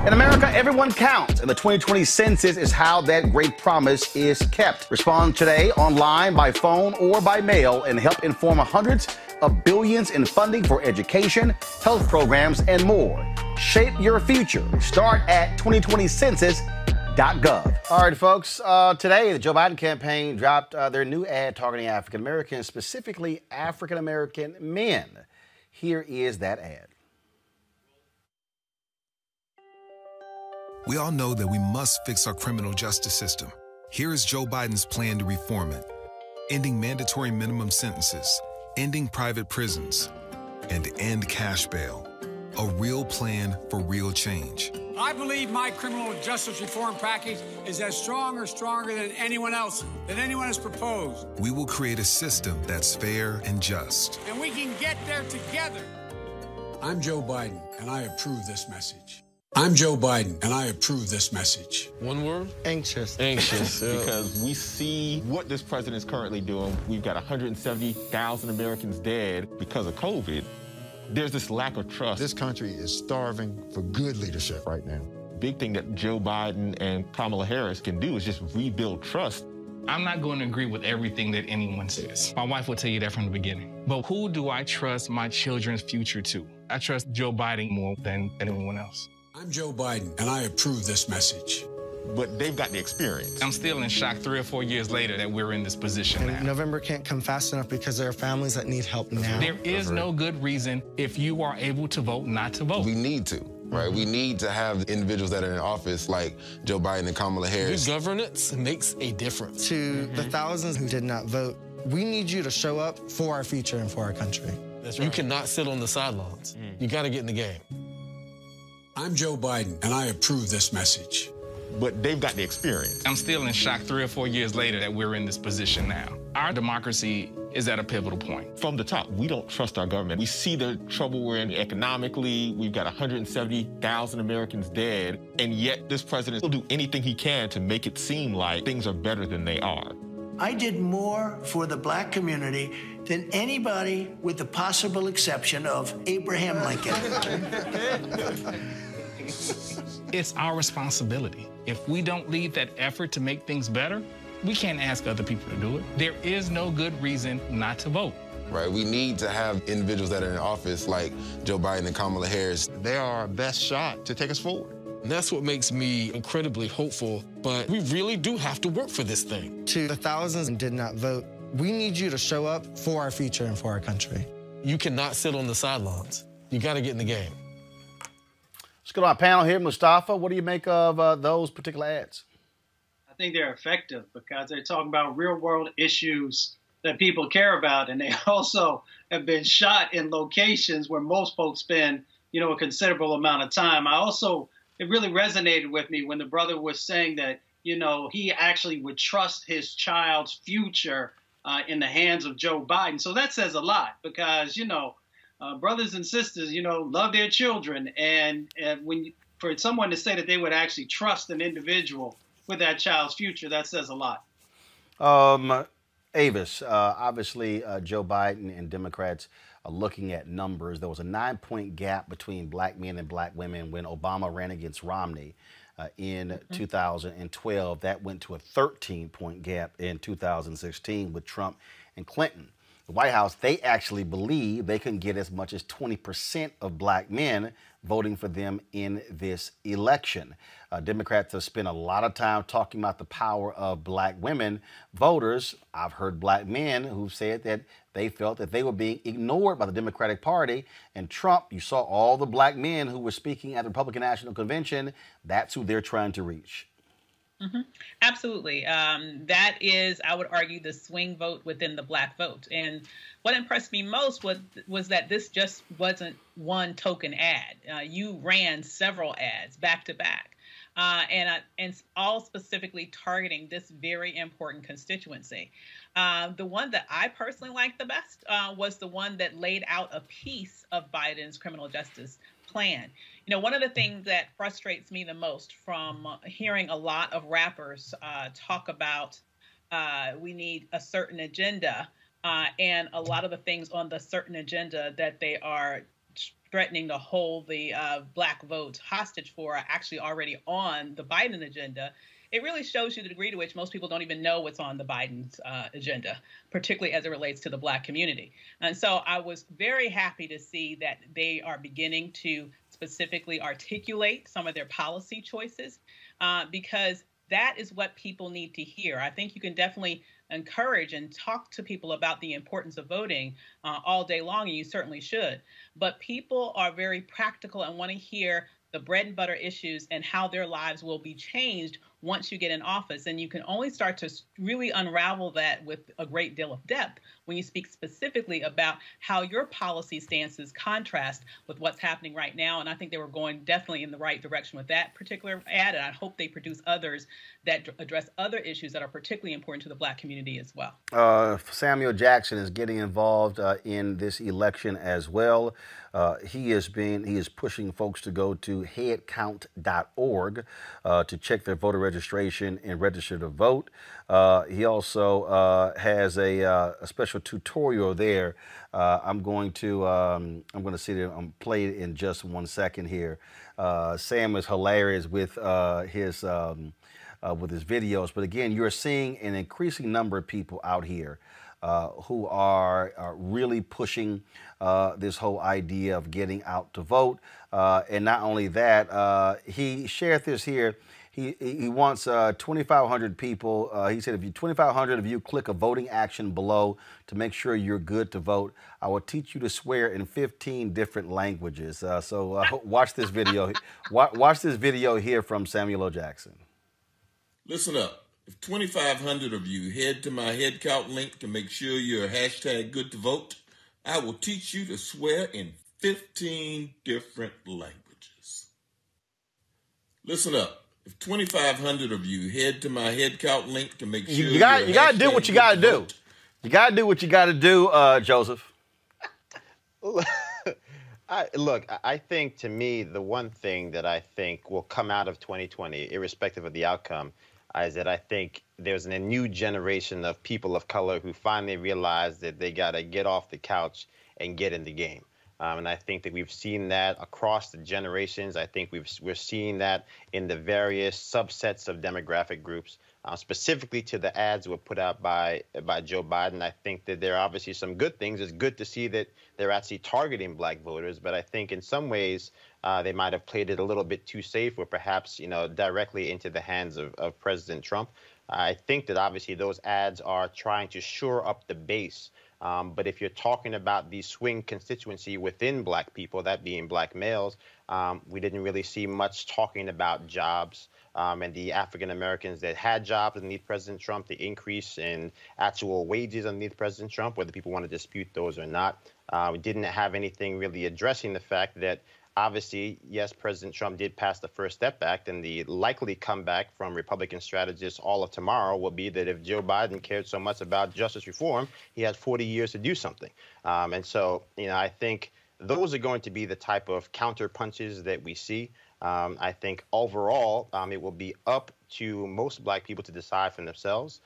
In America, everyone counts, and the 2020 census is how that great promise is kept. Respond today online, by phone, or by mail, and help inform hundreds of billions in funding for education, health programs, and more. Shape your future. Start at 2020census.gov. All right, folks. Today, the Joe Biden campaign dropped their new ad targeting African Americans, specifically African American men. Here is that ad. We all know that we must fix our criminal justice system. Here is Joe Biden's plan to reform it. Ending mandatory minimum sentences, ending private prisons, and end cash bail. A real plan for real change. I believe my criminal justice reform package is as strong or stronger than anyone else, than anyone has proposed. We will create a system that's fair and just. And we can get there together. I'm Joe Biden, and I approve this message. I'm Joe Biden, and I approve this message. One word? Anxious. Anxious. Because we see what this president is currently doing. We've got 170,000 Americans dead because of COVID. There's this lack of trust. This country is starving for good leadership right now. Big thing that Joe Biden and Kamala Harris can do is just rebuild trust. I'm not going to agree with everything that anyone says. My wife will tell you that from the beginning. But who do I trust my children's future to? I trust Joe Biden more than anyone else. I'm Joe Biden, and I approve this message. But they've got the experience. I'm still in shock 3 or 4 years later that we're in this position now. November can't come fast enough because there are families that need help now. There is no good reason, if you are able to vote, not to vote. We need to, right? We need to have individuals that are in office like Joe Biden and Kamala Harris. Good governance makes a difference. To the thousands who did not vote, we need you to show up for our future and for our country. That's right. You cannot sit on the sidelines. You got to get in the game. I'm Joe Biden, and I approve this message. But they've got the experience. I'm still in shock 3 or 4 years later that we're in this position now. Our democracy is at a pivotal point. From the top, we don't trust our government. We see the trouble we're in economically. We've got 170,000 Americans dead, and yet this president will do anything he can to make it seem like things are better than they are. I did more for the black community than anybody with the possible exception of Abraham Lincoln. It's our responsibility. If we don't lead that effort to make things better, we can't ask other people to do it. There is no good reason not to vote. Right, we need to have individuals that are in office like Joe Biden and Kamala Harris. They are our best shot to take us forward. And that's what makes me incredibly hopeful, but we really do have to work for this thing. To the thousands who did not vote, we need you to show up for our future and for our country. You cannot sit on the sidelines. You got to get in the game. Let's go to our panel here. Mustafa, what do you make of those particular ads? I think they're effective because they're talking about real-world issues that people care about, and they also have been shot in locations where most folks spend, a considerable amount of time. It really resonated with me when the brother was saying that, he actually would trust his child's future in the hands of Joe Biden. So that says a lot because, brothers and sisters, love their children. And for someone to say that they would actually trust an individual with that child's future, that says a lot. Avis, obviously, Joe Biden and Democrats are looking at numbers. There was a 9-point gap between black men and black women when Obama ran against Romney in 2012. That went to a 13-point gap in 2016 with Trump and Clinton. The White House, they actually believe they can get as much as 20% of black men voting for them in this election. Democrats have spent a lot of time talking about the power of black women voters. I've heard black men who said that they felt that they were being ignored by the Democratic Party. And Trump, you saw all the black men who were speaking at the Republican National Convention. That's who they're trying to reach. Absolutely. That is, I would argue, the swing vote within the black vote. And what impressed me most was that this just wasn't one token ad. You ran several ads back to back, and all specifically targeting this very important constituency. The one that I personally liked the best was the one that laid out a piece of Biden's criminal justice plan. One of the things that frustrates me the most from hearing a lot of rappers talk about we need a certain agenda and a lot of the things on the certain agenda that they are threatening to hold the Black vote hostage for are actually already on the Biden agenda, it really shows you the degree to which most people don't even know what's on the Biden's agenda, particularly as it relates to the Black community. And so I was very happy to see that they are beginning to specifically articulate some of their policy choices, because that is what people need to hear. I think you can definitely encourage and talk to people about the importance of voting all day long, and you certainly should. But people are very practical and want to hear the bread and butter issues and how their lives will be changed once you get in office. And you can only start to really unravel that with a great deal of depth when you speak specifically about how your policy stances contrast with what's happening right now. And I think they were going definitely in the right direction with that particular ad. And I hope they produce others that address other issues that are particularly important to the Black community as well. Samuel Jackson is getting involved in this election as well. He is pushing folks to go to headcount.org to check their voter registration and register to vote. He also has a special tutorial there. I'm going to see it play it in just 1 second here. Sam is hilarious with his videos, but again, you're seeing an increasing number of people out here who are really pushing this whole idea of getting out to vote. And not only that, he shared this here. He wants 2,500 people. He said, if 2,500 of you click a voting action below to make sure you're good to vote, I will teach you to swear in 15 different languages. So watch this video. Watch this video here from Samuel L. Jackson. Listen up. If 2,500 of you head to my head count link to make sure you're hashtag good to vote, I will teach you to swear in 15 different languages. Listen up. If 2,500 of you head to my head count link to make sure you got to do what you got to do. You got to do what you got to do, Joseph. I think, to me, the one thing that I think will come out of 2020, irrespective of the outcome, is that I think there's a new generation of people of color who finally realize that they got to get off the couch and get in the game. And I think that we've seen that across the generations. I think we're seeing that in the various subsets of demographic groups, specifically to the ads that were put out by Joe Biden. I think that there are obviously some good things. It's good to see that they're actually targeting Black voters, but I think in some ways they might have played it a little bit too safe, or perhaps, directly into the hands of President Trump. I think that obviously those ads are trying to shore up the base. But if you're talking about the swing constituency within Black people, that being Black males, we didn't really see much talking about jobs and the African Americans that had jobs underneath President Trump, the increase in actual wages underneath President Trump, whether people want to dispute those or not. We didn't have anything really addressing the fact that obviously, yes, President Trump did pass the First Step Act, and the likely comeback from Republican strategists all of tomorrow will be that if Joe Biden cared so much about justice reform, he had 40 years to do something. And so, I think those are going to be the type of counter punches that we see. I think overall, it will be up to most Black people to decide for themselves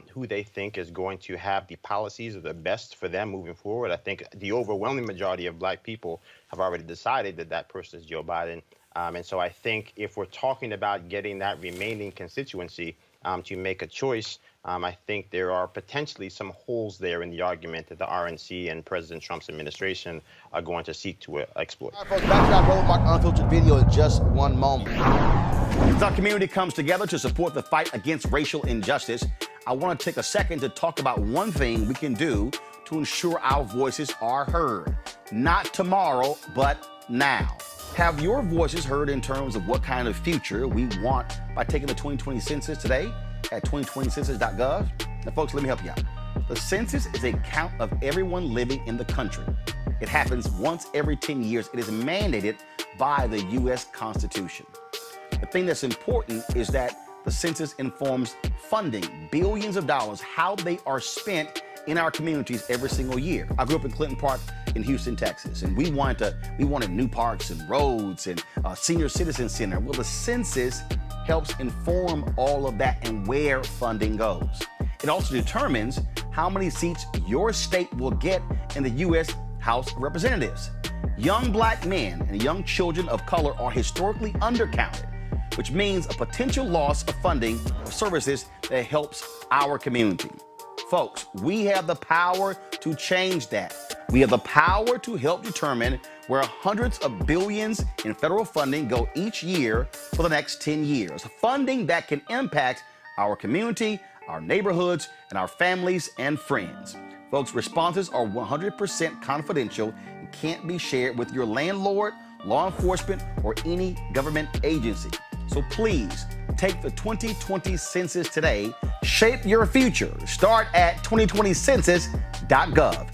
who they think is going to have the policies that are best for them moving forward. I think the overwhelming majority of Black people have already decided that that person is Joe Biden. And so I think if we're talking about getting that remaining constituency to make a choice, I think there are potentially some holes there in the argument that the RNC and President Trump's administration are going to seek to exploit. All right, folks, back to our Roland Mark Unfiltered video in just one moment. As our community comes together to support the fight against racial injustice, I want to take a second to talk about one thing we can do to ensure our voices are heard. Not tomorrow, but now. Have your voices heard in terms of what kind of future we want by taking the 2020 census today at 2020census.gov? Now, folks, let me help you out. The census is a count of everyone living in the country. It happens once every 10 years. It is mandated by the U.S. Constitution. The thing that's important is that the census informs funding, billions of dollars, how they are spent in our communities every single year. I grew up in Clinton Park in Houston, Texas, and we wanted new parks and roads and a senior citizen center. Well, the census helps inform all of that and where funding goes. It also determines how many seats your state will get in the U.S. House of Representatives. Young black men and young children of color are historically undercounted, which means a potential loss of funding for services that helps our community. Folks, we have the power to change that. We have the power to help determine where hundreds of billions in federal funding go each year for the next 10 years. Funding that can impact our community, our neighborhoods, and our families and friends. Folks, responses are 100% confidential and can't be shared with your landlord, law enforcement, or any government agency. So please take the 2020 census today. Shape your future. Start at 2020census.gov.